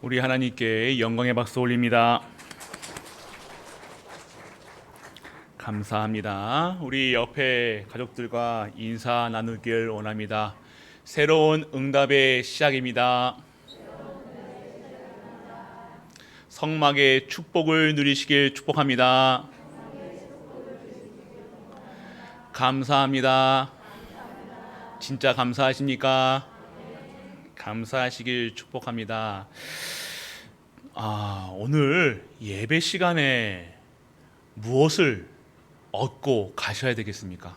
우리 하나님께 영광의 박수 올립니다. 감사합니다. 우리 옆에 가족들과 인사 나누길 원합니다. 새로운 응답의 시작입니다. 성막의 축복을 누리시길 축복합니다. 감사합니다. 진짜 감사하십니까? 감사하시길 축복합니다. 오늘 예배 시간에 무엇을 얻고 가셔야 되겠습니까?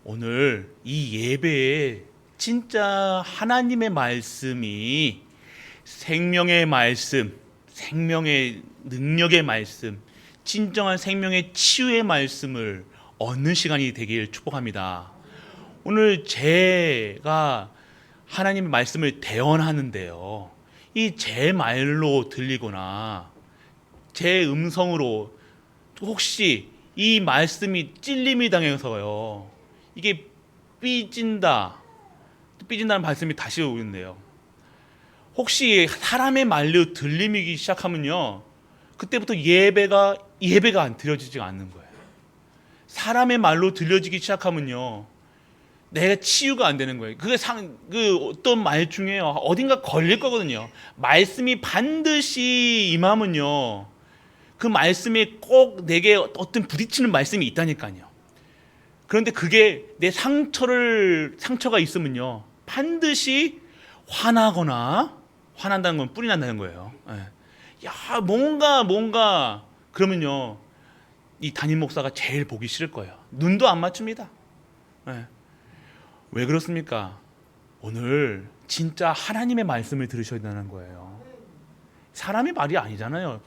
오늘 이 예배에 진짜 하나님의 말씀이 생명의 말씀, 생명의 능력의 말씀, 진정한 생명의 치유의 말씀을 얻는 시간이 되길 축복합니다. 오늘 제가 하나님의 말씀을 대언하는데요, 이 제 말로 들리거나 제 음성으로 혹시 이 말씀이 찔림이 당해서요, 이게 삐진다는 말씀이 다시 오는데요, 혹시 사람의 말로 들리기 시작하면요, 그때부터 예배가 안 드려지지 않는 거예요. 사람의 말로 들려지기 시작하면요, 내가 치유가 안 되는 거예요. 그 어떤 말 중에 어딘가 걸릴 거거든요. 말씀이 반드시 임하면요, 그 말씀에 꼭 내게 어떤 부딪히는 말씀이 있다니까요. 그런데 그게 내 상처가 있으면요, 반드시 화난다는 건 뿔이 난다는 거예요. 야, 뭔가 그러면요, 이 담임 목사가 제일 보기 싫을 거예요. 눈도 안 맞춥니다. 왜 그렇습니까? 오늘 진짜 하나님의 말씀을 들으셔야 되는 거예요. 사람의 말이 아니잖아요.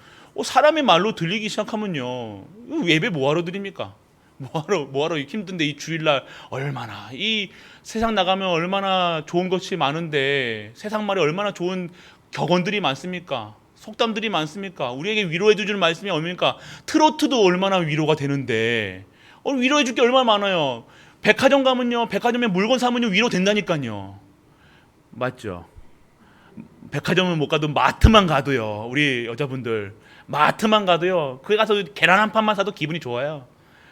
사람의 말로 들리기 시작하면요, 예배 뭐하러 드립니까? 뭐하러 힘든데, 이 주일날 얼마나, 이 세상 나가면 얼마나 좋은 것이 많은데, 세상 말에 얼마나 좋은 격언들이 많습니까? 속담들이 많습니까? 우리에게 위로해 주는 말씀이 뭡니까? 트로트도 얼마나 위로가 되는데, 위로해 줄 게 얼마나 많아요. 백화점 가면요, 백화점에 물건 사면요, 위로 된다니까요. 맞죠? 백화점은 못 가도 마트만 가도요, 우리 여자분들 마트만 가도요, 거기 가서 계란 한 판만 사도 기분이 좋아요.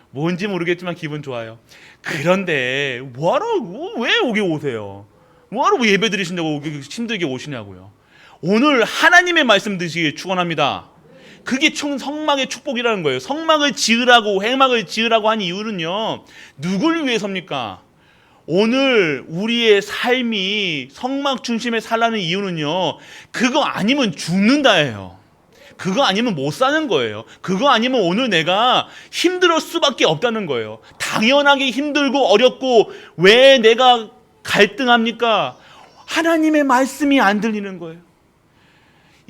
뭔지 모르겠지만 기분 좋아요. 그런데 왜 여기 오세요? 뭐하러 예배 드리신다고 힘들게 오시냐고요. 오늘 하나님의 말씀 드시길 축원합니다. 그게 성막의 축복이라는 거예요. 성막을 지으라고, 회막을 지으라고 한 이유는요, 누굴 위해서입니까? 오늘 우리의 삶이 성막 중심에 살라는 이유는요, 그거 아니면 죽는다예요. 그거 아니면 못 사는 거예요. 그거 아니면 오늘 내가 힘들 수밖에 없다는 거예요. 당연하게 힘들고 어렵고 왜 내가 갈등합니까? 하나님의 말씀이 안 들리는 거예요.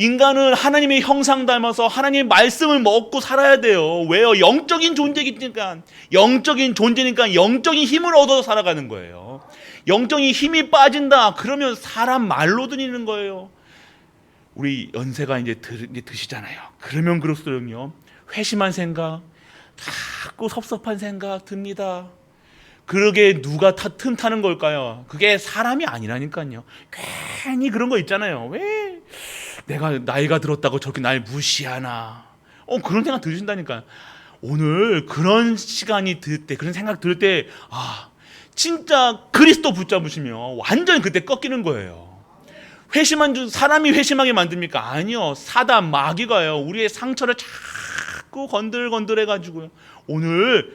인간은 하나님의 형상 닮아서 하나님의 말씀을 먹고 살아야 돼요. 왜요? 영적인 존재니까 영적인 힘을 얻어서 살아가는 거예요. 영적인 힘이 빠진다 그러면 사람 말로 들리는 거예요. 우리 연세가 이제 드시잖아요. 그러면 그럴수록요, 회심한 생각, 자꾸 섭섭한 생각 듭니다. 그러게 누가 틈 타는 걸까요? 그게 사람이 아니라니까요. 괜히 그런 거 있잖아요. 왜 내가 나이가 들었다고 저렇게 날 무시하나? 그런 생각 드신다니까요. 오늘 그런 시간이 들 때, 그런 생각 들 때, 진짜 그리스도 붙잡으시면 완전히 그때 꺾이는 거예요. 사람이 회심하게 만듭니까? 아니요. 사단 마귀가요, 우리의 상처를 자꾸 건들건들 해가지고요, 오늘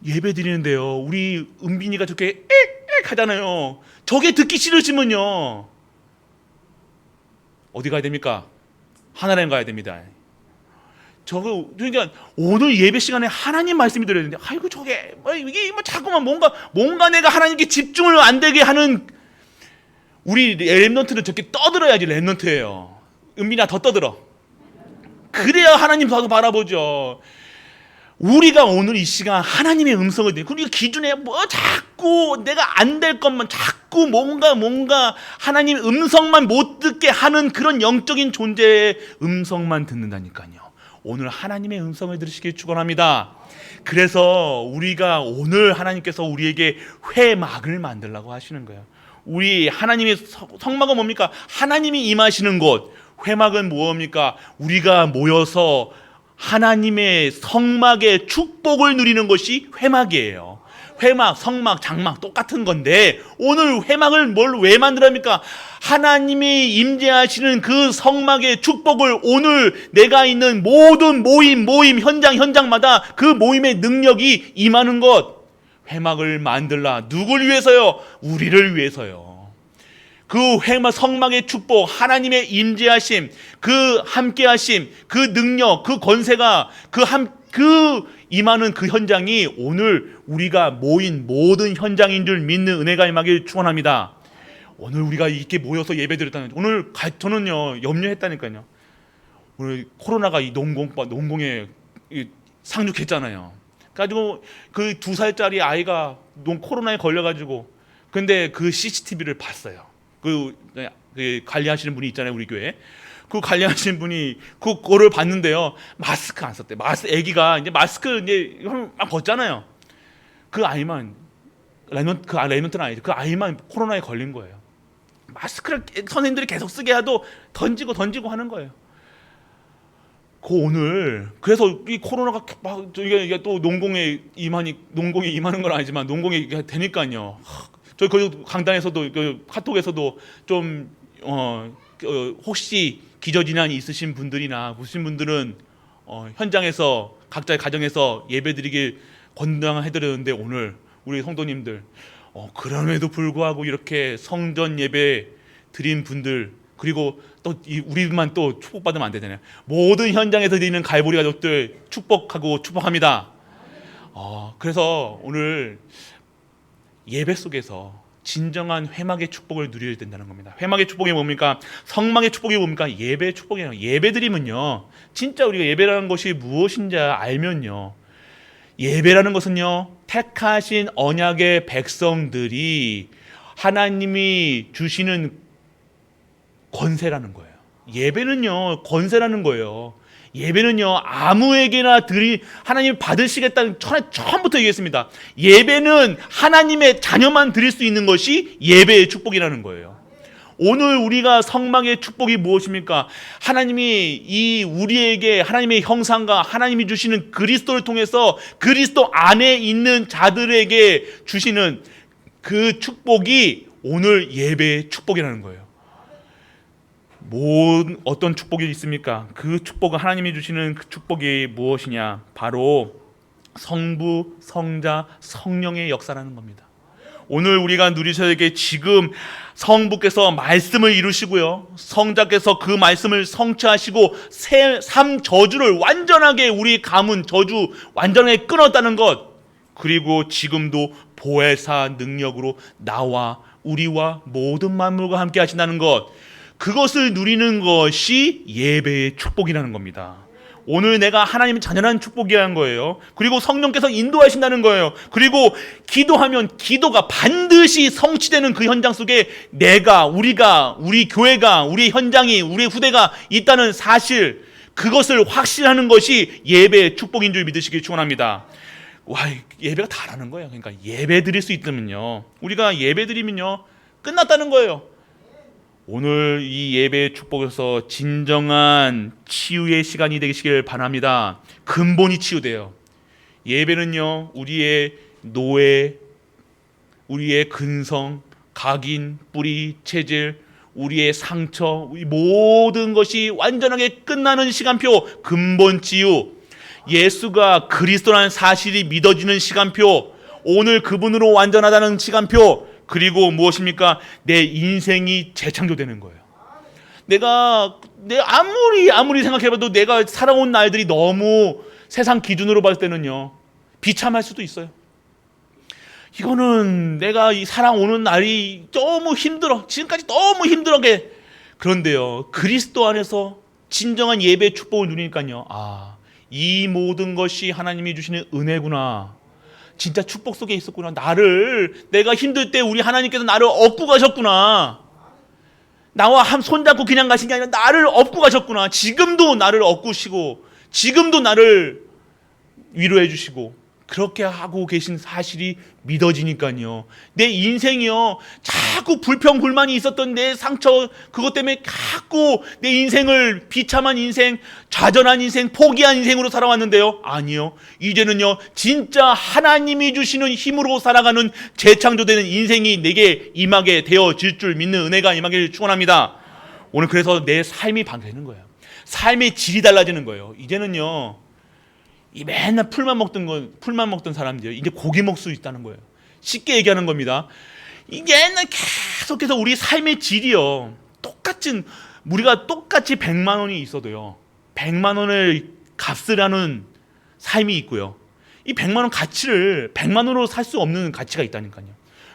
예배 드리는데요, 우리 은빈이가 저렇게 엑 하잖아요. 저게 듣기 싫으시면요, 어디 가야 됩니까? 하나님 가야 됩니다. 그러니까 오늘 예배 시간에 하나님 말씀이 들어야 되는데, 이게 자꾸만 뭔가 내가 하나님께 집중을 안 되게 하는, 우리 랩넌트는 저렇게 떠들어야지 랩넌트예요. 은빈아, 더 떠들어. 그래야 하나님 더 바라보죠. 우리가 오늘 이 시간 하나님의 음성을 듣고, 그리고 기준에 자꾸 내가 안 될 것만, 자꾸 뭔가 하나님 음성만 못 듣게 하는 그런 영적인 존재의 음성만 듣는다니까요. 오늘 하나님의 음성을 들으시길 축원합니다. 그래서 우리가 오늘 하나님께서 우리에게 회막을 만들라고 하시는 거예요. 우리 하나님의 성막은 뭡니까? 하나님이 임하시는 곳. 회막은 뭡니까? 우리가 모여서 하나님의 성막의 축복을 누리는 것이 회막이에요. 회막, 성막, 장막 똑같은 건데 오늘 회막을 왜 만들합니까? 하나님이 임재하시는 그 성막의 축복을 오늘 내가 있는 모든 모임 현장마다 그 모임의 능력이 임하는 것. 회막을 만들라. 누굴 위해서요? 우리를 위해서요. 그 회막, 성막의 축복, 하나님의 임재하심, 그 함께하심, 그 능력, 그 권세가 임하는 그 현장이 오늘 우리가 모인 모든 현장인 줄 믿는 은혜가 임하길 축원합니다. 오늘 우리가 이렇게 모여서 예배드렸다는, 오늘 저는요 염려했다니까요. 오늘 코로나가 이 농공에 상륙했잖아요. 가지고 그 2살짜리 아이가 코로나에 걸려가지고, 근데 그 CCTV를 봤어요. 그 관리하시는 분이 있잖아요, 우리 교회. 그 관리하시는 분이 그거를 봤는데요, 마스크 안 썼대. 아기가 이제 마스크 이제 막 벗잖아요. 그 아이만 레넌트는 아니죠. 그 아이만 코로나에 걸린 거예요. 마스크를 선생님들이 계속 쓰게 해도 던지고 하는 거예요. 오늘 그래서 이 코로나가 막 이게 또 농공에 임하는 건 아니지만 농공에 되니까요. 저희 그 강단에서도 카톡에서도 좀 혹시 기저질환이 있으신 분들이나 보신 분들은 현장에서 각자의 가정에서 예배드리길 권장해드렸는데, 오늘 우리 성도님들 그럼에도 불구하고 이렇게 성전 예배 드린 분들, 그리고 또 우리만 또 축복받으면 안 되잖아요. 모든 현장에서 드리는 갈보리 가족들 축복합니다. 그래서 오늘 예배 속에서 진정한 회막의 축복을 누려야 된다는 겁니다. 회막의 축복이 뭡니까? 성막의 축복이 뭡니까? 예배의 축복이에요. 예배드리면요, 진짜 우리가 예배라는 것이 무엇인지 알면요, 예배라는 것은요, 택하신 언약의 백성들이 하나님이 주시는 권세라는 거예요. 예배는요, 권세라는 거예요. 예배는요, 아무에게나 하나님 받으시겠다는 처음부터 얘기했습니다. 예배는 하나님의 자녀만 드릴 수 있는 것이 예배의 축복이라는 거예요. 오늘 우리가 성막의 축복이 무엇입니까? 하나님이 우리에게 하나님의 형상과 하나님이 주시는 그리스도를 통해서 그리스도 안에 있는 자들에게 주시는 그 축복이 오늘 예배의 축복이라는 거예요. 어떤 축복이 있습니까? 그 축복은, 하나님이 주시는 그 축복이 무엇이냐? 바로 성부, 성자, 성령의 역사라는 겁니다. 오늘 우리가 누리셔야 될, 지금 성부께서 말씀을 이루시고요, 성자께서 그 말씀을 성취하시고 삶 저주를 완전하게, 우리 가문 저주 완전하게 끊었다는 것, 그리고 지금도 보혜사 능력으로 나와 우리와 모든 만물과 함께 하신다는 것, 그것을 누리는 것이 예배의 축복이라는 겁니다. 오늘 내가 하나님의 자녀라는 축복이라는 거예요. 그리고 성령께서 인도하신다는 거예요. 그리고 기도하면 기도가 반드시 성취되는 그 현장 속에 우리가, 우리 교회가, 우리 현장이, 우리 후대가 있다는 사실, 그것을 확신하는 것이 예배의 축복인 줄 믿으시길 축원합니다. 예배가 다라는 거예요. 그러니까 예배 드릴 수 있다면요, 우리가 예배 드리면요 끝났다는 거예요. 오늘 이 예배의 축복에서 진정한 치유의 시간이 되시길 바랍니다. 근본이 치유돼요. 예배는요, 우리의 노예, 우리의 근성, 각인, 뿌리, 체질, 우리의 상처, 모든 것이 완전하게 끝나는 시간표, 근본 치유, 예수가 그리스도라는 사실이 믿어지는 시간표, 오늘 그분으로 완전하다는 시간표, 그리고 무엇입니까? 내 인생이 재창조되는 거예요. 내가 아무리 생각해봐도 내가 살아온 날들이 너무 세상 기준으로 봤을 때는요 비참할 수도 있어요. 이거는 내가 살아오는 날이 너무 힘들어, 지금까지 너무 힘들게. 그런데요, 그리스도 안에서 진정한 예배의 축복을 누리니까요, 이 모든 것이 하나님이 주시는 은혜구나, 진짜 축복 속에 있었구나, 내가 힘들 때 우리 하나님께서 나를 업고 가셨구나, 나와 손잡고 그냥 가신 게 아니라 나를 업고 가셨구나, 지금도 나를 업고시고 지금도 나를 위로해 주시고 그렇게 하고 계신 사실이 믿어지니까요. 내 인생이요, 자꾸 불평불만이 있었던 내 상처, 그것 때문에 자꾸 내 인생을 비참한 인생, 좌절한 인생, 포기한 인생으로 살아왔는데요. 아니요. 이제는요, 진짜 하나님이 주시는 힘으로 살아가는 재창조되는 인생이 내게 임하게 되어질 줄 믿는 은혜가 임하기를 축원합니다. 오늘 그래서 내 삶이 바뀌는 거예요. 삶의 질이 달라지는 거예요. 이제는요, 이 맨날 풀만 먹던 사람들이 이제 고기 먹을 수 있다는 거예요. 쉽게 얘기하는 겁니다. 이게 맨날 계속해서 우리 삶의 질이요, 우리가 똑같이 100만 원이 있어도요, 100만 원을 값을 하는 삶이 있고요, 이 100만 원 가치를 100만 원으로 살 수 없는 가치가 있다니까요.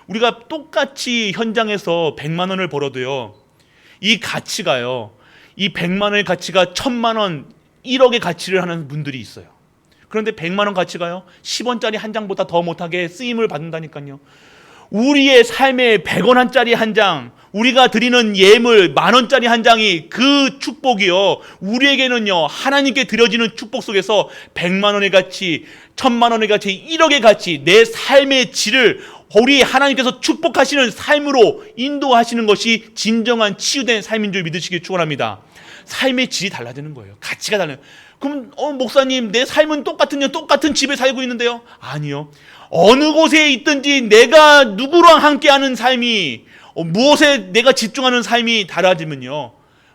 우리가 똑같이 현장에서 100만 원을 벌어도요, 이 가치가요, 이 100만 원의 가치가 1000만 원, 1억의 가치를 하는 분들이 있어요. 그런데 100만 원 가치가요, 10원짜리 한 장보다 더 못하게 쓰임을 받는다니까요. 우리의 삶에 100원 한 짜리 한 장, 우리가 드리는 예물 10,000원짜리 한 장이 그 축복이요, 우리에게는요, 하나님께 드려지는 축복 속에서 100만 원의 가치, 1000만 원의 가치, 1억의 가치, 내 삶의 질을 우리 하나님께서 축복하시는 삶으로 인도하시는 것이 진정한 치유된 삶인 줄 믿으시길 축원합니다. 삶의 질이 달라지는 거예요. 가치가 달라요. 그럼 목사님, 내 삶은 똑같은 집에 살고 있는데요? 아니요. 어느 곳에 있든지 내가 누구랑 함께하는 삶이, 무엇에 내가 집중하는 삶이 달라지면요,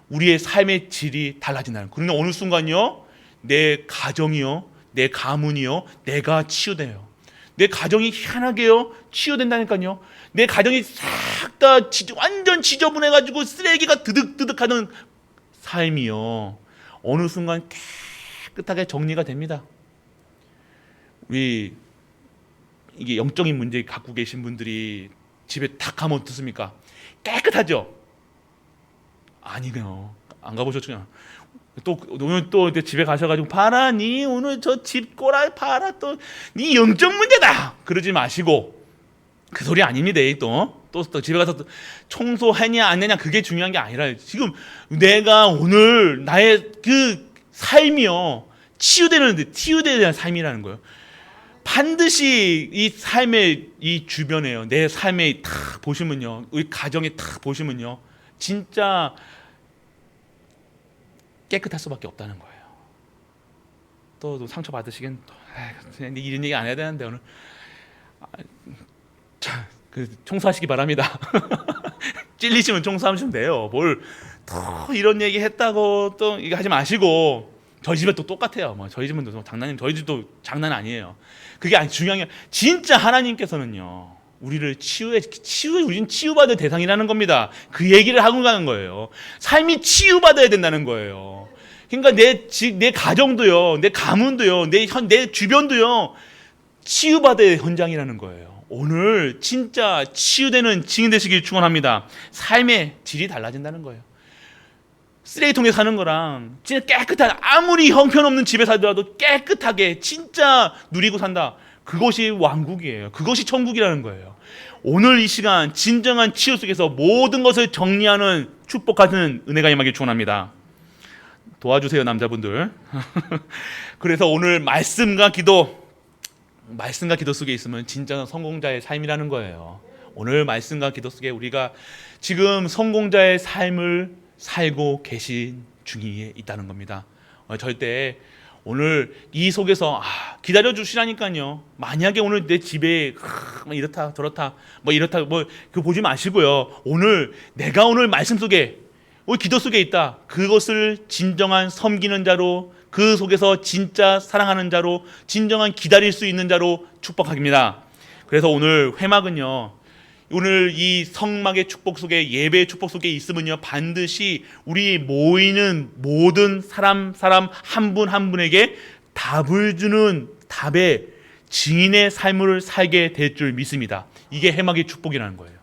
우리의 삶의 질이 달라진다는 거예요. 그러나 어느 순간요, 내 가정이요, 내 가문이요, 내가 치유돼요. 내 가정이 희한하게요, 치유된다니까요. 내 가정이 싹 다 완전 지저분해가지고 쓰레기가 드득드득하는 삶이요, 어느 순간 깨끗하게 정리가 됩니다. 우리 이게 영적인 문제 갖고 계신 분들이 집에 탁 가면 어떻습니까? 깨끗하죠? 아니요. 안 가보셨죠? 오늘 또 집에 가셔가지고 봐라, 니 오늘 저 집 꼬라 봐라, 또 니 영적 문제다 그러지 마시고, 그 소리 아닙니다. 또 집에 가서 또 청소하냐 안 하냐 그게 중요한 게 아니라, 지금 내가 오늘 나의 그 삶이요, 치유되는 삶이라는 거예요. 반드시 이 삶의 이 주변에요, 내 삶에 탁 보시면요, 우리 가정에 탁 보시면요, 진짜 깨끗할 수밖에 없다는 거예요. 또 상처 받으시긴, 이런 얘기 안 해야 되는데 오늘 청소하시기 바랍니다. 찔리시면 청소하시면 돼요. 뭘 또 이런 얘기 했다고 또 이거 하지 마시고. 저희 집에 또 똑같아요. 저희 집은 또 저희 집도 장난 아니에요. 그게 중요한 게, 진짜 하나님께서는요, 우리를 우리는 치유받을 대상이라는 겁니다. 그 얘기를 하고 가는 거예요. 삶이 치유받아야 된다는 거예요. 그러니까 내 가정도요, 내 가문도요, 내 주변도요, 치유받을 현장이라는 거예요. 오늘 진짜 치유되는 증인 되시길 축원합니다. 삶의 질이 달라진다는 거예요. 쓰레기통에 사는 거랑 진짜 깨끗한, 아무리 형편없는 집에 살더라도 깨끗하게 진짜 누리고 산다. 그것이 왕국이에요. 그것이 천국이라는 거예요. 오늘 이 시간 진정한 치유 속에서 모든 것을 정리하는 축복하는 은혜가 임하길 축원합니다. 도와주세요, 남자분들. 그래서 오늘 말씀과 기도 속에 있으면 진짜 성공자의 삶이라는 거예요. 오늘 말씀과 기도 속에 우리가 지금 성공자의 삶을 살고 계신 중에 있다는 겁니다. 절대 오늘 이 속에서 기다려 주시라니까요. 만약에 오늘 내 집에 이렇다 저렇다 그거 보지 마시고요. 내가 오늘 말씀 속에, 우리 기도 속에 있다. 그것을 진정한 섬기는 자로, 그 속에서 진짜 사랑하는 자로, 진정한 기다릴 수 있는 자로 축복합니다. 그래서 오늘 회막은요, 오늘 이 성막의 축복 속에, 예배의 축복 속에 있으면요, 반드시 우리 모이는 모든 사람 한 분 한 분에게 답을 주는 답의 증인의 삶을 살게 될 줄 믿습니다. 이게 회막의 축복이라는 거예요.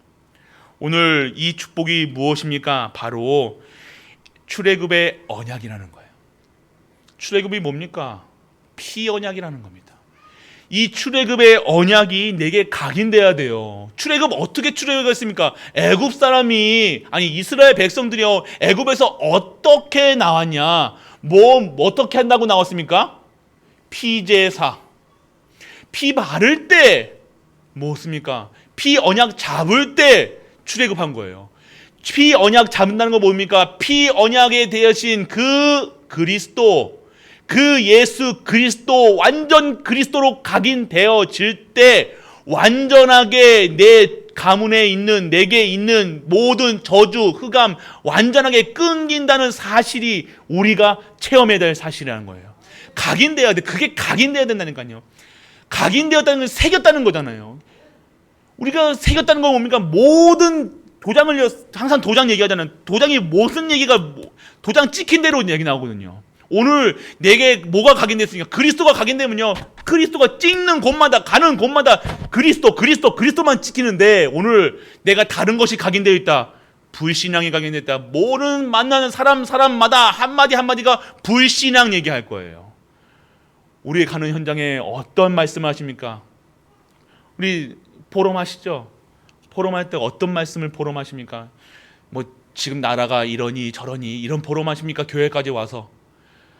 오늘 이 축복이 무엇입니까? 바로 출애굽의 언약이라는 거예요. 출애굽이 뭡니까? 피 언약이라는 겁니다. 이 출애굽의 언약이 내게 각인돼야 돼요. 출애굽 어떻게 출애굽했습니까? 이스라엘 백성들이요, 애굽에서 어떻게 나왔냐? 어떻게 한다고 나왔습니까? 피제사. 피 바를 때 뭐습니까? 피 언약 잡을 때 출애굽한 거예요. 피 언약 잡는다는 거 뭡니까? 피 언약에 대하신 그 그리스도, 그 예수 그리스도, 완전 그리스도로 각인되어질 때 완전하게 내 가문에 있는, 내게 있는 모든 저주, 흑암 완전하게 끊긴다는 사실이 우리가 체험해야 될 사실이라는 거예요. 각인돼야 돼. 그게 각인돼야 된다니까요. 각인되었다는 건 새겼다는 거잖아요. 우리가 새겼다는 건 뭡니까? 모든 도장을, 항상 도장 얘기하잖아요. 도장이 무슨 얘기가, 도장 찍힌 대로 얘기 나오거든요. 오늘 내게 뭐가 각인됐으니까, 그리스도가 각인되면요, 그리스도가 찍는 곳마다, 가는 곳마다 그리스도만 찍히는데, 오늘 내가 다른 것이 각인되어 있다, 불신앙이 각인됐다. 모든 만나는 사람마다 한마디 한마디가 불신앙 얘기할 거예요. 우리 가는 현장에 어떤 말씀을 하십니까? 우리 포럼하시죠? 포럼할 때 어떤 말씀을 포럼하십니까? 뭐 지금 나라가 이러니 저러니 이런 포럼하십니까? 교회까지 와서.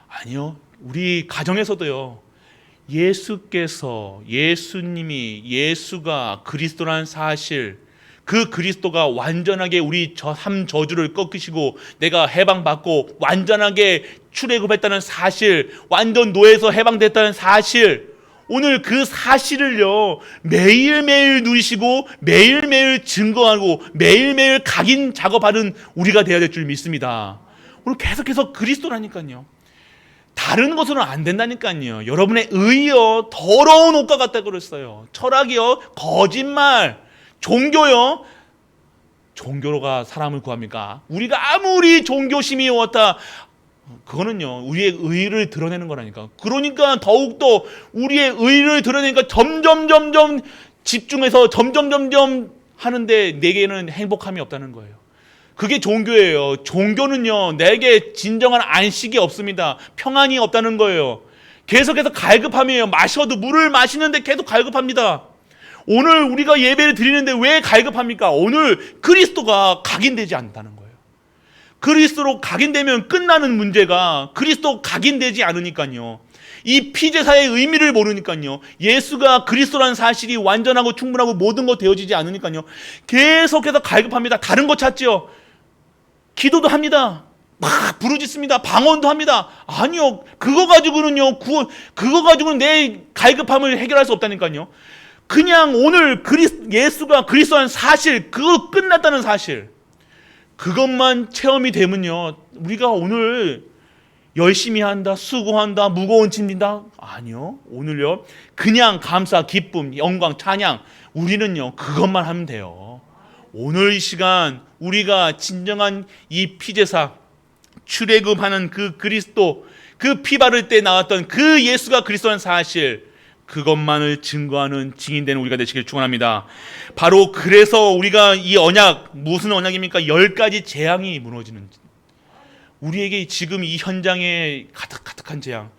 아니요. 우리 가정에서도요. 예수님이, 예수가 그리스도라는 사실, 그 그리스도가 완전하게 우리 삶 저주를 꺾으시고 내가 해방받고 완전하게 출애굽했다는 사실, 완전 노예에서 해방됐다는 사실, 오늘 그 사실을요 매일매일 누리시고 매일매일 증거하고 매일매일 각인 작업하는 우리가 되어야 될 줄 믿습니다. 오늘 계속해서 그리스도라니까요. 다른 것으로는 안 된다니까요. 여러분의 의요 더러운 옷과 같다 그랬어요. 철학이요 거짓말, 종교요, 종교로가 사람을 구합니까? 우리가 아무리 종교심이 왔다, 그거는요 우리의 의를 드러내는 거라니까. 그러니까 더욱더 우리의 의를 드러내니까 점점 집중해서 점점 하는데 내게는 행복함이 없다는 거예요. 그게 종교예요. 종교는요 내게 진정한 안식이 없습니다. 평안이 없다는 거예요. 계속해서 갈급함이에요. 마셔도 물을 마시는데 계속 갈급합니다. 오늘 우리가 예배를 드리는데 왜 갈급합니까? 오늘 그리스도가 각인되지 않다는 거예요. 그리스도로 각인되면 끝나는 문제가 그리스도 각인되지 않으니까요. 이 피제사의 의미를 모르니까요. 예수가 그리스도라는 사실이 완전하고 충분하고 모든 것 되어지지 않으니까요. 계속해서 갈급합니다. 다른 거 찾지요. 기도도 합니다. 막 부르짖습니다. 방언도 합니다. 아니요. 그거 가지고는 내 갈급함을 해결할 수 없다니까요. 그냥 오늘 예수가 그리스도라는 사실, 그거 끝났다는 사실, 그것만 체험이 되면요 우리가 오늘 열심히 한다, 수고한다, 무거운 짐 진다, 아니요. 오늘요 그냥 감사, 기쁨, 영광, 찬양, 우리는요 그것만 하면 돼요. 오늘 이 시간 우리가 진정한 이 피제사, 출애굽하는 그 그리스도, 그 피 바를 때 나왔던 그 예수가 그리스도라는 사실, 그것만을 증거하는 증인되는 우리가 되시길 축원합니다. 바로 그래서 우리가 이 언약, 무슨 언약입니까? 10가지 재앙이 무너지는, 우리에게 지금 이 현장에 가득한 재앙,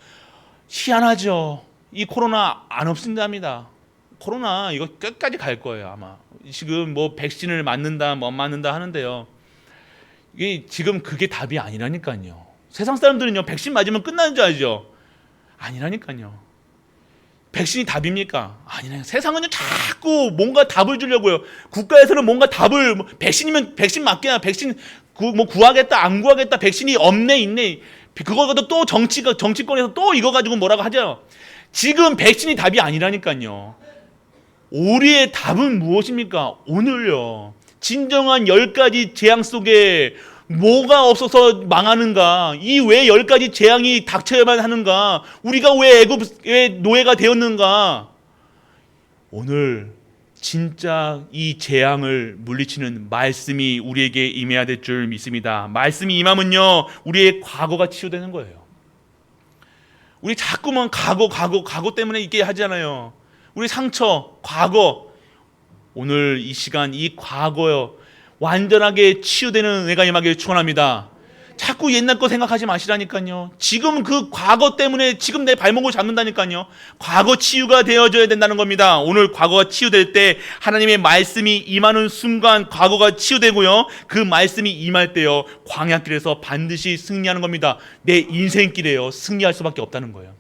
희한하죠. 이 코로나 안 없앤답니다. 코로나 이거 끝까지 갈 거예요. 아마 지금 뭐 백신을 맞는다 뭐 맞는다 하는데요, 이게 지금 그게 답이 아니라니까요. 세상 사람들은요 백신 맞으면 끝나는 줄 알죠? 아니라니까요. 백신이 답입니까? 아니에요. 세상은요 자꾸 뭔가 답을 주려고요. 국가에서는 뭔가 답을, 백신이면 백신 맞게, 백신 뭐 구하겠다 안 구하겠다, 백신이 없네 있네, 그거 가지고 또 정치권에서 또 이거 가지고 뭐라고 하죠. 지금 백신이 답이 아니라니까요. 우리의 답은 무엇입니까? 오늘요 진정한 10가지 재앙 속에 뭐가 없어서 망하는가? 이 왜 10가지 재앙이 닥쳐야만 하는가? 우리가 왜 왜 노예가 되었는가? 오늘 진짜 이 재앙을 물리치는 말씀이 우리에게 임해야 될 줄 믿습니다. 말씀이 임하면요 우리의 과거가 치유되는 거예요. 우리 자꾸만 과거 때문에 이게 하잖아요. 우리 상처, 과거, 오늘 이 시간 이 과거요 완전하게 치유되는 은혜가 임하기를 축원합니다. 자꾸 옛날 거 생각하지 마시라니까요. 지금 그 과거 때문에 지금 내 발목을 잡는다니까요. 과거 치유가 되어져야 된다는 겁니다. 오늘 과거가 치유될 때 하나님의 말씀이 임하는 순간 과거가 치유되고요, 그 말씀이 임할 때요 광야길에서 반드시 승리하는 겁니다. 내 인생길에요 승리할 수밖에 없다는 거예요.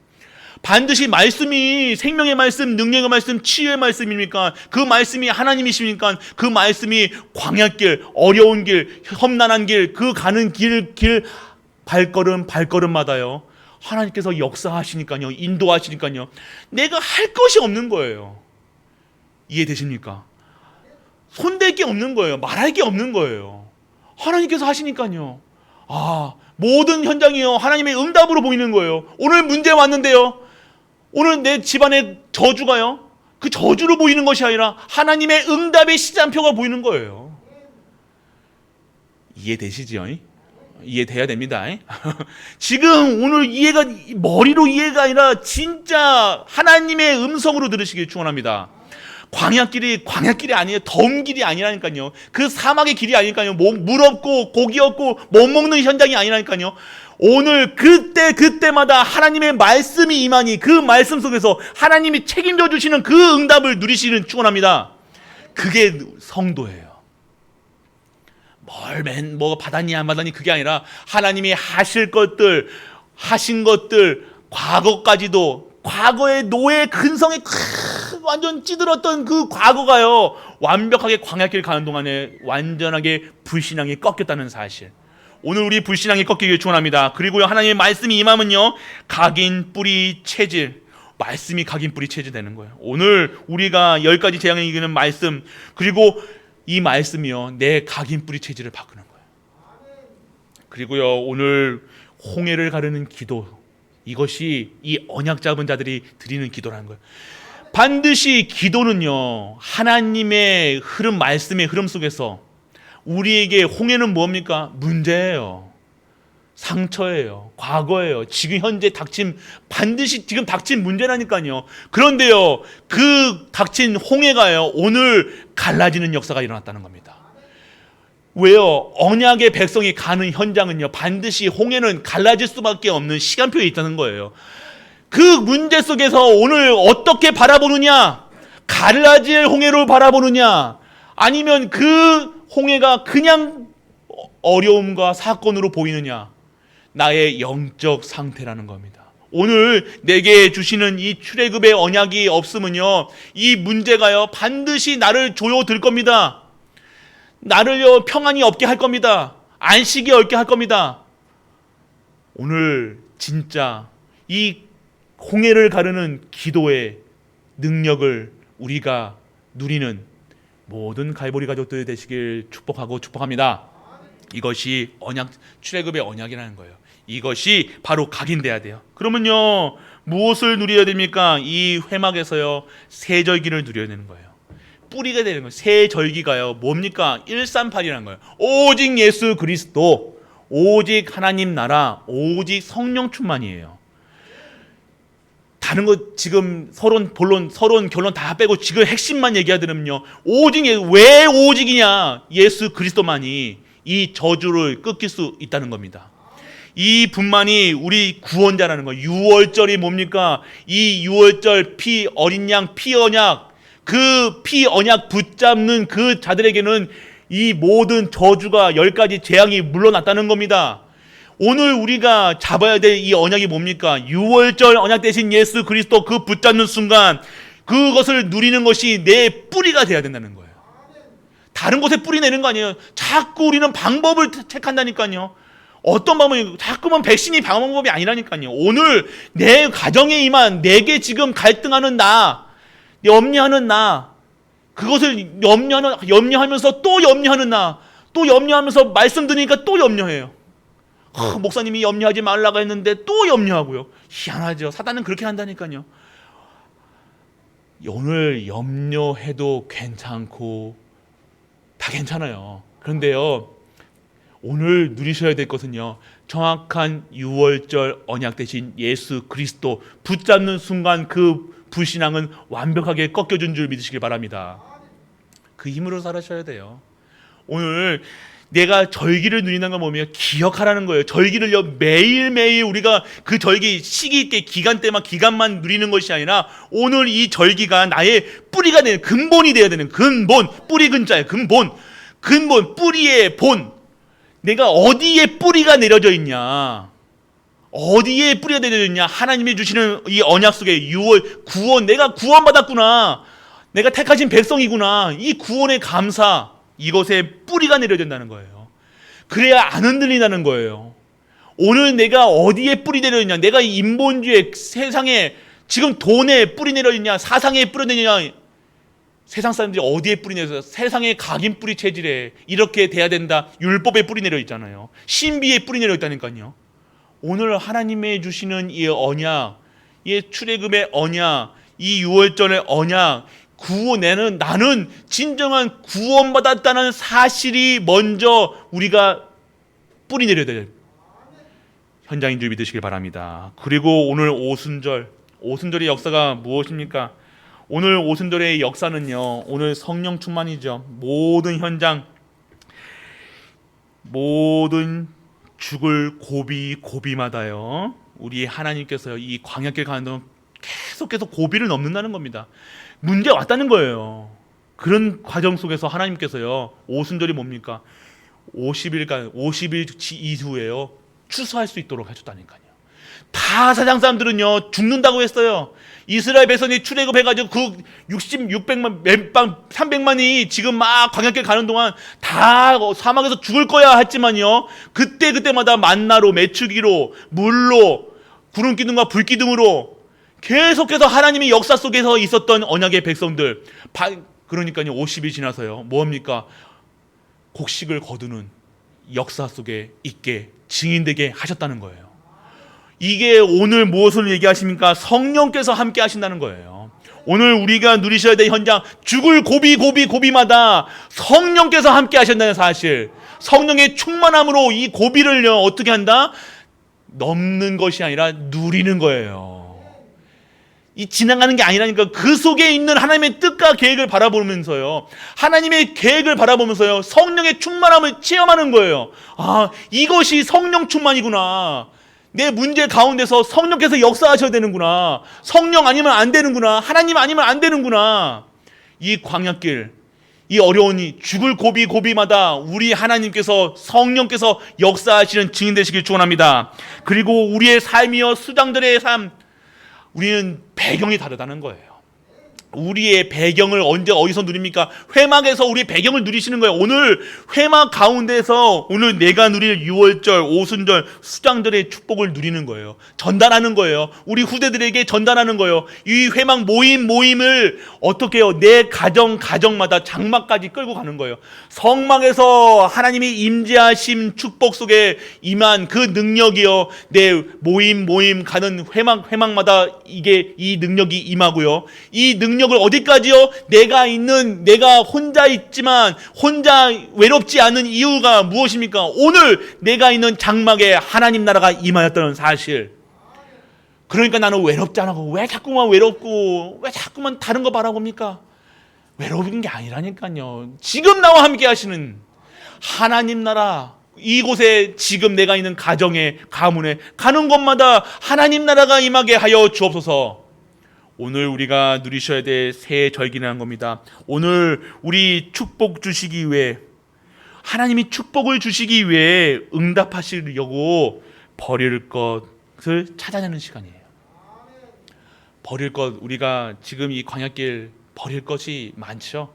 반드시 말씀이 생명의 말씀, 능력의 말씀, 치유의 말씀입니까? 그 말씀이 하나님이십니까? 그 말씀이 광야길, 어려운 길, 험난한 길, 그 가는 길 발걸음마다요, 하나님께서 역사하시니까요, 인도하시니까요, 내가 할 것이 없는 거예요. 이해되십니까? 손댈 게 없는 거예요. 말할 게 없는 거예요. 하나님께서 하시니까요. 모든 현장이요, 하나님의 응답으로 보이는 거예요. 오늘 문제 왔는데요, 오늘 내 집안의 저주가요, 그 저주로 보이는 것이 아니라 하나님의 응답의 시장표가 보이는 거예요. 이해되시죠? 이해돼야 됩니다. 지금 오늘 이해가 머리로 이해가 아니라 진짜 하나님의 음성으로 들으시길 축원합니다. 광야길이 아니에요. 더운 길이 아니라니까요. 그 사막의 길이 아니니까요. 물 없고 고기 없고 못 먹는 현장이 아니라니까요. 오늘 그때마다 하나님의 말씀이 임하니 그 말씀 속에서 하나님이 책임져 주시는 그 응답을 누리시는 축원합니다. 그게 성도예요. 뭐 받았니 안 받았니 그게 아니라 하나님이 하신 것들 과거까지도, 과거의 노예 근성에 완전 찌들었던 그 과거가요, 완벽하게 광야길 가는 동안에 완전하게 불신앙이 꺾였다는 사실. 오늘 우리 불신앙이 꺾이길 축원합니다. 그리고요, 하나님의 말씀이 임하면요, 각인 뿌리 체질, 말씀이 각인 뿌리 체질 되는 거예요. 오늘 우리가 10가지 재앙을 이기는 말씀, 그리고 이 말씀이요, 내 각인 뿌리 체질을 바꾸는 거예요. 그리고요, 오늘 홍해를 가르는 기도, 이것이 이 언약 잡은 자들이 드리는 기도라는 거예요. 반드시 기도는요, 하나님의 흐름, 말씀의 흐름 속에서 우리에게 홍해는 뭡니까? 문제예요. 상처예요. 과거예요. 지금 현재 반드시 지금 닥친 문제라니까요. 그런데요, 그 닥친 홍해가요, 오늘 갈라지는 역사가 일어났다는 겁니다. 왜요? 언약의 백성이 가는 현장은요, 반드시 홍해는 갈라질 수밖에 없는 시간표에 있다는 거예요. 그 문제 속에서 오늘 어떻게 바라보느냐? 갈라질 홍해로 바라보느냐? 아니면 그 홍해가 그냥 어려움과 사건으로 보이느냐? 나의 영적 상태라는 겁니다. 오늘 내게 주시는 이 출애굽의 언약이 없으면요, 이 문제가요, 반드시 나를 조여들 겁니다. 나를요, 평안이 없게 할 겁니다. 안식이 없게 할 겁니다. 오늘 진짜 이 홍해를 가르는 기도의 능력을 우리가 누리는 모든 갈보리 가족들 되시길 축복합니다. 이것이 출애굽의 언약이라는 거예요. 이것이 바로 각인돼야 돼요. 그러면요, 무엇을 누려야 됩니까? 이 회막에서요, 새 절기를 누려야 되는 거예요. 뿌리가 되는 거예요. 새 절기가요, 뭡니까? 138이라는 거예요. 오직 예수 그리스도, 오직 하나님 나라, 오직 성령 충만이에요. 다른 거 지금 서론 결론 다 빼고 지금 핵심만 얘기하더라면요, 왜 오직이냐? 예수 그리스도만이 이 저주를 끊길 수 있다는 겁니다. 이 분만이 우리 구원자라는 거예요. 유월절이 뭡니까? 이 유월절 어린 양 피 언약, 그 피 언약 붙잡는 그 자들에게는 이 모든 저주가 10가지 재앙이 물러났다는 겁니다. 오늘 우리가 잡아야 될 이 언약이 뭡니까? 유월절 언약 대신 예수 그리스도 그 붙잡는 순간 그것을 누리는 것이 내 뿌리가 돼야 된다는 거예요. 다른 곳에 뿌리 내는 거 아니에요. 자꾸 우리는 방법을 택한다니까요. 어떤 방법이, 자꾸만 백신이 방법이 아니라니까요. 오늘 내 가정에 임한, 내게 지금 갈등하는 염려하는 그것을 염려하면서 또 염려하는 또 염려하면서 말씀 드리니까 또 염려해요. 목사님이 염려하지 말라고 했는데 또 염려하고요. 희한하죠. 사단은 그렇게 한다니까요. 오늘 염려해도 괜찮고 다 괜찮아요. 그런데요, 오늘 누리셔야 될 것은요, 정확한 유월절 언약 대신 예수 그리스도 붙잡는 순간 그 불신앙은 완벽하게 꺾여준 줄 믿으시길 바랍니다. 그 힘으로 살아셔야 돼요. 오늘 내가 절기를 누린다는 건 뭐냐면 기억하라는 거예요. 절기를요, 매일매일 우리가 그 절기 시기 때 기간만 누리는 것이 아니라 오늘 이 절기가 나의 뿌리가 되는, 근본이 되어야 되는, 근본, 뿌리 근자예요. 근본, 뿌리의 본. 내가 어디에 뿌리가 내려져 있냐? 어디에 뿌리가 내려졌냐? 하나님이 주시는 이 언약 속에 구원, 내가 구원받았구나. 내가 택하신 백성이구나. 이 구원의 감사, 이것에 뿌리가 내려진다는 거예요. 그래야 안 흔들린다는 거예요. 오늘 내가 어디에 뿌리 내려있냐? 내가 인본주의 세상에 지금 돈에 뿌리 내려있냐? 사상에 뿌리 내려있냐? 세상 사람들이 어디에 뿌리 내려서 세상에 각인 뿌리 체질에 이렇게 돼야 된다. 율법에 뿌리 내려있잖아요. 신비에 뿌리 내려있다니까요. 오늘 하나님의 주시는 이 언약, 이 출애굽의 언약, 이 유월절의 언약, 나는 진정한 구원받았다는 사실이 먼저 우리가 뿌리 내려야 돼요. 현장인 줄 믿으시길 바랍니다. 그리고 오늘 오순절의 역사가 무엇입니까? 오늘 오순절의 역사는요, 오늘 성령 충만이죠. 모든 현장, 모든 죽을 고비마다요, 우리 하나님께서 이 광야길 가는 동안 계속해서 고비를 넘는다는 겁니다. 문제가 왔다는 거예요. 그런 과정 속에서 하나님께서요, 오순절이 뭡니까? 50일 이후에요, 추수할 수 있도록 해줬다니까요. 다 사장 사람들은요, 죽는다고 했어요. 이스라엘 백성이 출애굽해가지고 그 600만, 300만이 지금 막 광야길 가는 동안 다 사막에서 죽을 거야 했지만요, 그때마다 만나로, 메추기로, 물로, 구름 기둥과 불 기둥으로 계속해서 하나님의 역사 속에서 있었던 언약의 백성들, 그러니까요, 50이 지나서요, 뭡니까? 곡식을 거두는 역사 속에 있게 증인되게 하셨다는 거예요. 이게 오늘 무엇을 얘기하십니까? 성령께서 함께 하신다는 거예요. 오늘 우리가 누리셔야 될 현장, 죽을 고비마다 성령께서 함께 하신다는 사실, 성령의 충만함으로 이 고비를요, 어떻게 한다? 넘는 것이 아니라 누리는 거예요. 이 지나가는 게 아니라니까. 그 속에 있는 하나님의 뜻과 계획을 바라보면서요, 하나님의 계획을 바라보면서요, 성령의 충만함을 체험하는 거예요. 아, 이것이 성령 충만이구나. 내 문제 가운데서 성령께서 역사하셔야 되는구나. 성령 아니면 안 되는구나. 하나님 아니면 안 되는구나. 이 광야길, 이 어려운 죽을 고비마다 우리 하나님께서, 성령께서 역사하시는 증인 되시길 축원합니다. 그리고 우리의 삶이요, 수장들의 삶, 우리는 배경이 다르다는 거예요. 우리의 배경을 언제 어디서 누립니까? 회막에서 우리의 배경을 누리시는 거예요. 오늘 회막 가운데서 오늘 내가 누릴 유월절, 오순절, 수장들의 축복을 누리는 거예요. 전달하는 거예요. 우리 후대들에게 전달하는 거예요. 이 회막 모임을 어떻게 해요? 내 가정마다 장막까지 끌고 가는 거예요. 성막에서 하나님이 임재하심 축복 속에 임한 그 능력이요, 내 모임 가는 회막마다 이 능력이 임하고요. 이 능력을 어디까지요? 내가 혼자 있지만 혼자 외롭지 않은 이유가 무엇입니까? 오늘 내가 있는 장막에 하나님 나라가 임하였다는 사실. 그러니까 나는 외롭지 않고, 왜 자꾸만 외롭고 왜 자꾸만 다른 거 바라봅니까? 외로운 게 아니라니까요. 지금 나와 함께 하시는 하나님 나라, 이곳에 지금 내가 있는 가정에, 가문에 가는 곳마다 하나님 나라가 임하게 하여 주옵소서. 오늘 우리가 누리셔야 될 새 절기라는 겁니다. 오늘 우리 축복 주시기 위해, 하나님이 축복을 주시기 위해 응답하시려고 버릴 것을 찾아내는 시간이에요. 버릴 것, 우리가 지금 이 광야길 버릴 것이 많죠.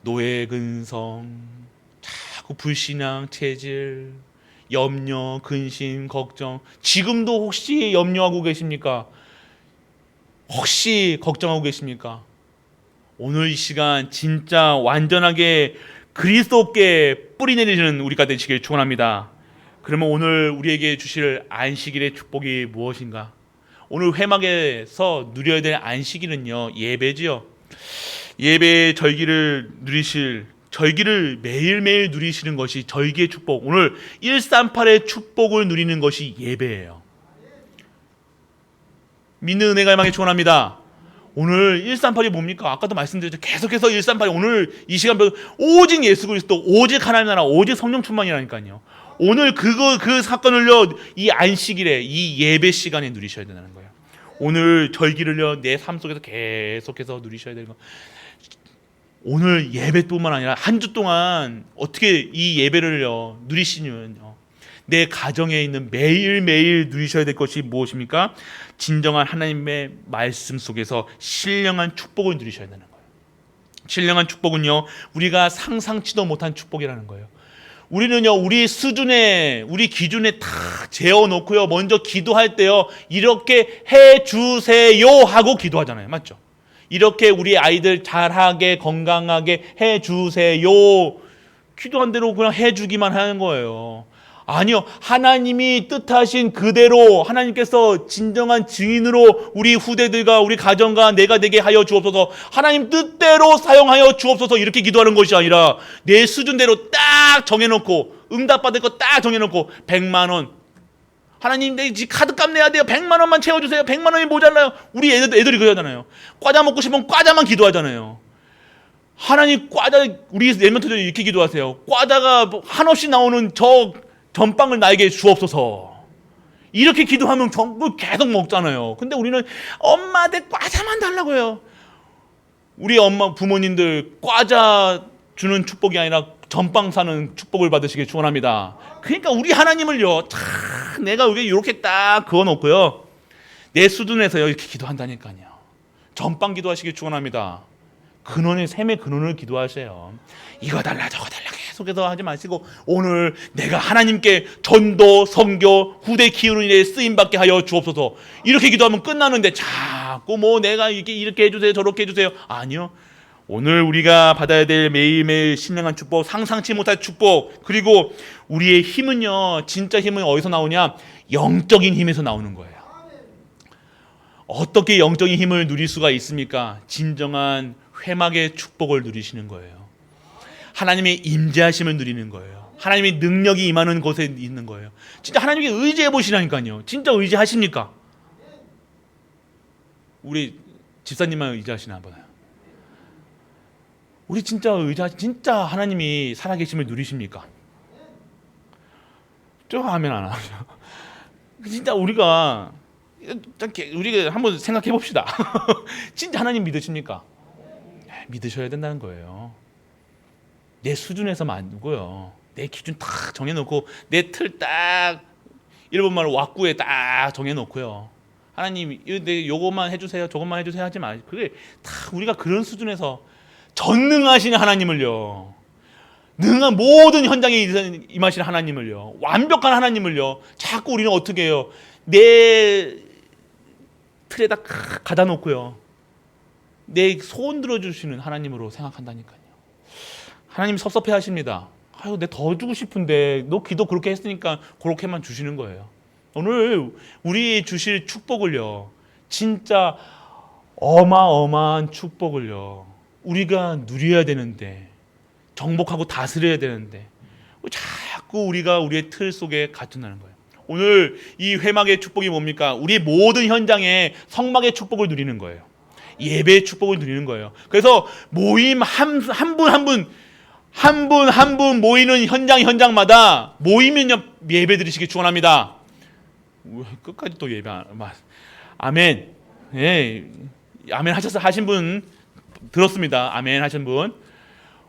노예 근성, 자꾸 불신앙 체질, 염려, 근심, 걱정. 지금도 혹시 염려하고 계십니까? 혹시 걱정하고 계십니까? 오늘 이 시간 진짜 완전하게 그리스도께 뿌리 내리는 우리가 되시길 축원합니다. 그러면 오늘 우리에게 주실 안식일의 축복이 무엇인가? 오늘 회막에서 누려야 될 안식일은요, 예배지요. 예배 절기를 매일매일 누리시는 것이 절기의 축복. 오늘 138의 축복을 누리는 것이 예배예요. 믿는 은혜가 임하게 축원합니다. 오늘 138이 뭡니까? 아까도 말씀드렸죠. 계속해서 138이 오늘 이 시간 오직 예수 그리스도, 오직 하나님 나라, 오직 성령 충만이라니까요. 오늘 그 사건을요, 이 안식일에, 이 예배 시간에 누리셔야 된다는 거예요. 오늘 절기를요, 내 삶 속에서 계속해서 누리셔야 되는 거. 오늘 예배뿐만 아니라 한 주 동안 어떻게 이 예배를요 누리시면요, 내 가정에 있는 매일매일 누리셔야 될 것이 무엇입니까? 진정한 하나님의 말씀 속에서 신령한 축복을 누리셔야 되는 거예요. 신령한 축복은요, 우리가 상상치도 못한 축복이라는 거예요. 우리는요, 우리 수준에, 우리 기준에 다 재어놓고요, 먼저 기도할 때요, 이렇게 해주세요 하고 기도하잖아요. 맞죠? 이렇게 우리 아이들 잘하게 건강하게 해주세요, 기도한 대로 그냥 해주기만 하는 거예요. 아니요, 하나님이 뜻하신 그대로 하나님께서 진정한 증인으로 우리 후대들과 우리 가정과 내가 되게 하여 주옵소서, 하나님 뜻대로 사용하여 주옵소서, 이렇게 기도하는 것이 아니라 내 수준대로 딱 정해놓고, 응답받을 거 딱 정해놓고, 100만 원 하나님, 내 카드값 내야 돼요, 100만 원만 채워주세요, 100만 원이 모자라요. 우리 애들이 그러잖아요. 과자 먹고 싶으면 과자만 기도하잖아요. 하나님, 과자, 우리 멘토들이 이렇게 기도하세요. 과자가 한없이 나오는 저 전빵을 나에게 주옵소서, 이렇게 기도하면 계속 먹잖아요. 근데 우리는 엄마한테 과자만 달라고 해요. 우리 엄마 부모님들 과자 주는 축복이 아니라 전빵 사는 축복을 받으시길 축원합니다. 그러니까 우리 하나님을요, 내가 이렇게 딱 그어놓고요, 내 수준에서 이렇게 기도한다니까요. 전빵 기도하시길 축원합니다. 근원의 샘의 근원을 기도하세요. 이거 달라 저거 달라 계속해서 하지 마시고, 오늘 내가 하나님께 전도, 선교, 후대 키우는 일에 쓰임받게 하여 주옵소서, 이렇게 기도하면 끝나는데 자꾸 내가 이렇게 해주세요 저렇게 해주세요. 아니요, 오늘 우리가 받아야 될 매일매일 신령한 축복, 상상치 못할 축복, 그리고 우리의 힘은요, 진짜 힘은 어디서 나오냐? 영적인 힘에서 나오는 거예요. 어떻게 영적인 힘을 누릴 수가 있습니까? 진정한 회막의 축복을 누리시는 거예요. 하나님의 임재하심을 누리는 거예요. 하나님의 능력이 임하는 곳에 있는 거예요. 진짜 하나님께 의지해 보시라니까요. 진짜 의지하십니까? 우리 집사님만 의지하시나 보나요? 우리 진짜 진짜 하나님이 살아계심을 누리십니까? 저 하면 안 하죠. 진짜 우리가 한번 생각해 봅시다. 진짜 하나님 믿으십니까? 믿으셔야 된다는 거예요. 내 수준에서만 아니고요, 내 기준 딱 정해놓고, 내 틀 딱, 일본말로 왁구에 딱 정해놓고요, 하나님 요것만 해주세요 저것만 해주세요 하지 마. 그게 다 우리가 그런 수준에서 전능하신 하나님을요, 능한 모든 현장에 임하신 하나님을요, 완벽한 하나님을요, 자꾸 우리는 어떻게 해요? 내 틀에다 가다 놓고요, 내 소원 들어주시는 하나님으로 생각한다니까요. 하나님 섭섭해 하십니다. 아유, 내 더 주고 싶은데 너 기도 그렇게 했으니까 그렇게만 주시는 거예요. 오늘 우리 주실 축복을요, 진짜 어마어마한 축복을요, 우리가 누려야 되는데, 정복하고 다스려야 되는데, 자꾸 우리가 우리의 틀 속에 갇혀나는 거예요. 오늘 이 회막의 축복이 뭡니까? 우리 모든 현장에 성막의 축복을 누리는 거예요. 예배의 축복을 누리는 거예요. 그래서 모임 한 분 모이는 현장마다 모이면요, 예배 드리시기 축원합니다. 끝까지 또 예배 아멘. 예, 아멘 하신 분 들었습니다. 아멘 하신 분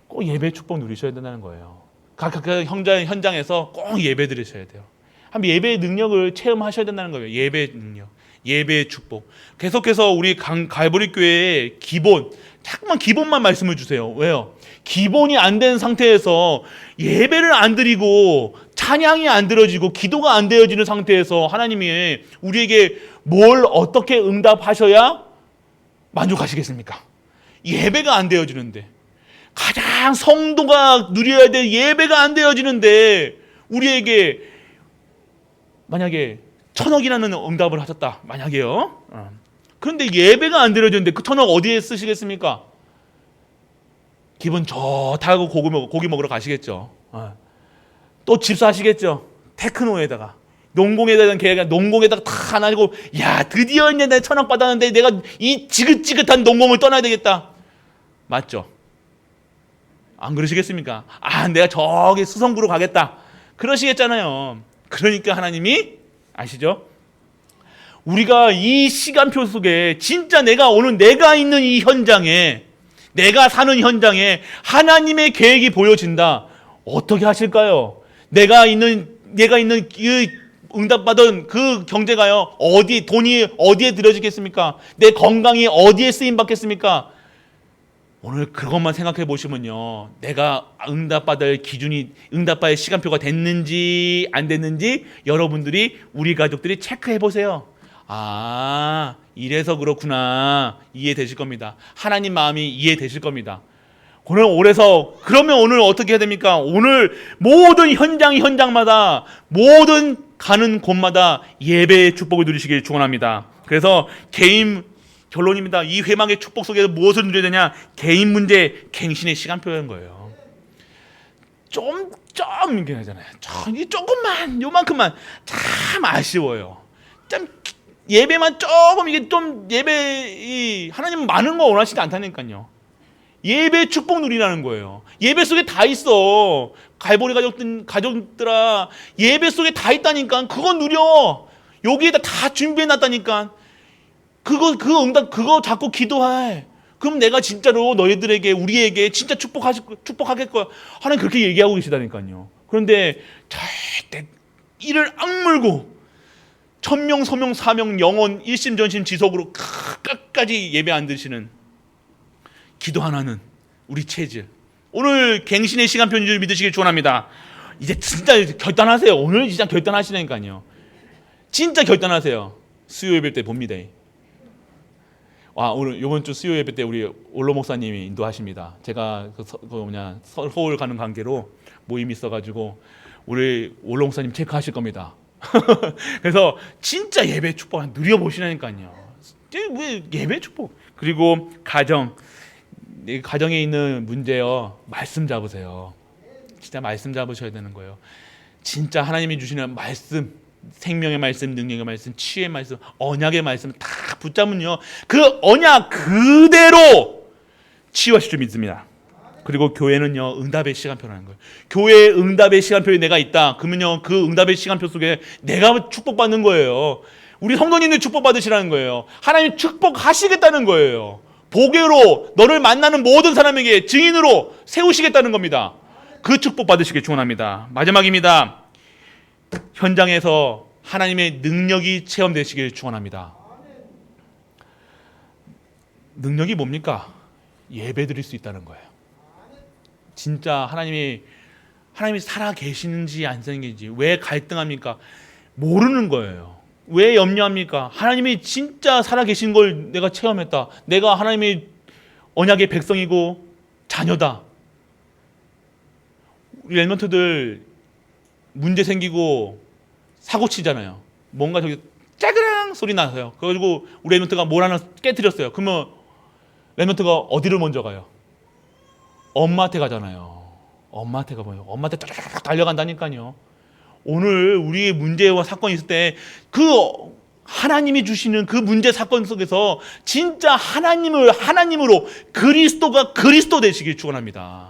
꼭 예배 축복 누리셔야 된다는 거예요. 각 현장에서 꼭 예배 드리셔야 돼요. 한번 예배의 능력을 체험하셔야 된다는 거예요. 예배의 능력, 예배의 축복. 계속해서 우리 갈보리 교회의 자꾸만 기본만 말씀을 주세요. 왜요? 기본이 안 된 상태에서 예배를 안 드리고 찬양이 안 들어지고 기도가 안 되어지는 상태에서 하나님이 우리에게 뭘 어떻게 응답하셔야 만족하시겠습니까? 예배가 안 되어지는데, 가장 성도가 누려야 될 예배가 안 되어지는데, 우리에게 만약에 1000억이라는 응답을 하셨다, 만약에요. 그런데 예배가 안 드려지는데 그 1000억 어디에 쓰시겠습니까? 기분 좋다고 고기 먹으러 가시겠죠. 또 집사하시겠죠. 테크노에다가, 농공에다가 다 놔주고, 야, 드디어 이제 내가 1000억 받았는데 내가 이 지긋지긋한 농공을 떠나야 되겠다. 맞죠? 안 그러시겠습니까? 내가 저기 수성구로 가겠다, 그러시겠잖아요. 그러니까 하나님이 아시죠? 우리가 이 시간표 속에 진짜 내가 있는 이 현장에, 내가 사는 현장에 하나님의 계획이 보여진다. 어떻게 하실까요? 내가 있는 내가 있는 응답받은 그 경제가요, 돈이 어디에 들여지겠습니까? 내 건강이 어디에 쓰임 받겠습니까? 오늘 그것만 생각해 보시면요, 내가 응답받을 기준이, 응답받을 시간표가 됐는지 안 됐는지 여러분들이, 우리 가족들이 체크해 보세요. 아, 이래서 그렇구나, 이해되실 겁니다. 하나님 마음이 이해되실 겁니다. 그러면 오늘 어떻게 해야 됩니까? 오늘 모든 현장마다, 모든 가는 곳마다 예배의 축복을 누리시길 축원합니다. 그래서 결론입니다. 이 회막의 축복 속에서 무엇을 누려야 되냐? 개인 문제, 갱신의 시간표인 거예요. 이게 하잖아요. 조금만, 요만큼만 참 아쉬워요. 참 예배만 조금, 이게 좀 하나님은 많은 거 원하시지 않다니까요. 예배 축복 누리라는 거예요. 예배 속에 다 있어. 갈보리 가족들아, 예배 속에 다 있다니까. 그거 누려. 여기에다 다 준비해 놨다니까. 그거 자꾸 기도해. 그럼 내가 진짜로 너희들에게, 우리에게 진짜 축복하겠 거야. 하나님 그렇게 얘기하고 계시다니까요. 그런데 절대 이를 악물고 천명, 소명, 사명, 영혼, 일심전심 지속으로 끝까지 예배 안 드시는, 기도 하나는 우리 체질. 오늘 갱신의 시간표인 줄 믿으시길 축원합니다. 이제 진짜 결단하세요. 오늘 진짜 결단하시라니까요. 진짜 결단하세요. 수요 예배 때 봅니다. 오늘 이번 주 수요 예배 때 우리 올로 목사님이 인도하십니다. 제가 서울 가는 관계로 모임이 있어가지고 우리 올로 목사님 체크하실 겁니다. 그래서 진짜 예배 축복 누려보시라니까요. 왜 예배 축복? 그리고 가정에 있는 문제요, 말씀 잡으세요. 진짜 말씀 잡으셔야 되는 거예요. 진짜 하나님이 주시는 말씀, 생명의 말씀, 능력의 말씀, 치유의 말씀, 언약의 말씀 다 붙잡으면요, 그 언약 그대로 치유하실 줄 믿습니다. 그리고 교회는요, 응답의 시간표라는 거예요. 교회의 응답의 시간표에 내가 있다. 그러면요, 그 응답의 시간표 속에 내가 축복받는 거예요. 우리 성도님들 축복받으시라는 거예요. 하나님 축복하시겠다는 거예요. 보배로 너를 만나는 모든 사람에게 증인으로 세우시겠다는 겁니다. 그 축복 받으시길 축원합니다. 마지막입니다. 현장에서 하나님의 능력이 체험되시길 축원합니다. 능력이 뭡니까? 예배 드릴 수 있다는 거예요. 진짜 하나님이 살아 계시는지 안 계시는지, 왜 갈등합니까? 모르는 거예요. 왜 염려합니까? 하나님이 진짜 살아계신 걸 내가 체험했다. 내가 하나님의 언약의 백성이고 자녀다. 우리 랩런트들 문제 생기고 사고 치잖아요. 뭔가 저기 짜그랑 소리 나서요. 그래가지고 우리 랩런트가 뭘 하나 깨뜨렸어요. 그러면 랩런트가 어디를 먼저 가요? 엄마한테 가잖아요. 엄마한테 가봐요. 엄마한테 쫙 달려간다니까요. 오늘 우리의 문제와 사건이 있을 때 그 하나님이 주시는 그 문제 사건 속에서 진짜 하나님으로 그리스도가 그리스도 되시길 축원합니다.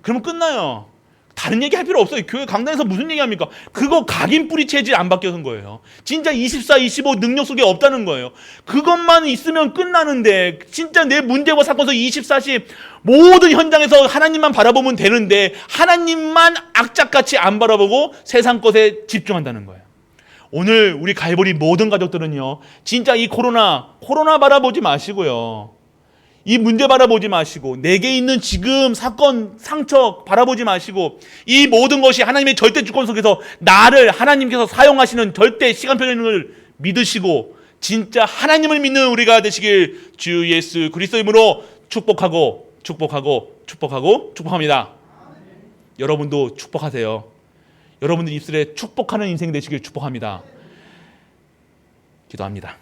그러면 끝나요. 다른 얘기 할 필요 없어요. 교회 강단에서 무슨 얘기합니까? 그거 각인 뿌리 체질 안 바뀌어서인 거예요. 진짜 24, 25 능력 속에 없다는 거예요. 그것만 있으면 끝나는데, 진짜 내 문제와 사건 속 24시 모든 현장에서 하나님만 바라보면 되는데, 하나님만 악착같이 안 바라보고 세상 것에 집중한다는 거예요. 오늘 우리 갈보리 모든 가족들은요, 진짜 이 코로나 바라보지 마시고요, 이 문제 바라보지 마시고, 내게 있는 지금 사건, 상처 바라보지 마시고, 이 모든 것이 하나님의 절대 주권 속에서 나를 하나님께서 사용하시는 절대 시간표를 믿으시고, 진짜 하나님을 믿는 우리가 되시길 주 예수 그리스도 이름으로 축복합니다. 여러분도 축복하세요. 여러분들 입술에 축복하는 인생 되시길 축복합니다. 기도합니다.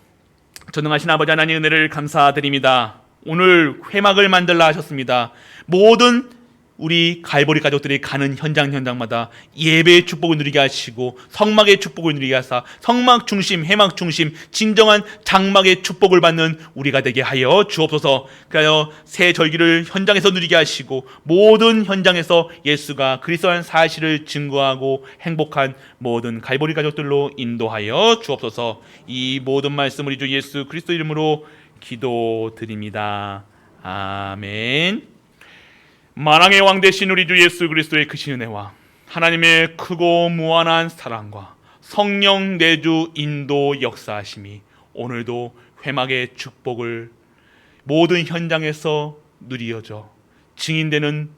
전능하신 아버지 하나님, 은혜를 감사드립니다. 오늘 회막을 만들라 하셨습니다. 모든 우리 갈보리 가족들이 가는 현장마다 예배의 축복을 누리게 하시고, 성막의 축복을 누리게 하사 성막 중심, 회막 중심, 진정한 장막의 축복을 받는 우리가 되게 하여 주옵소서. 그하여 새 절기를 현장에서 누리게 하시고, 모든 현장에서 예수가 그리스도의 사실을 증거하고 행복한 모든 갈보리 가족들로 인도하여 주옵소서. 이 모든 말씀을 주 예수 그리스도 이름으로 기도드립니다. 아멘. 만왕의 왕 되신 우리 주 예수 그리스도의 크신 은혜와 하나님의 크고 무한한 사랑과 성령 내주 인도 역사하심이 오늘도 회막의 축복을 모든 현장에서 누리어져 증인되는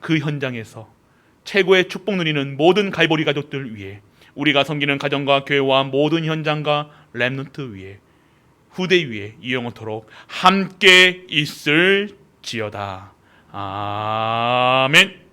그 현장에서 최고의 축복 누리는 모든 갈보리 가족들 위해, 우리가 섬기는 가정과 교회와 모든 현장과 렘넌트 위에, 후대 위에 영원토록 함께 있을지어다. 아멘.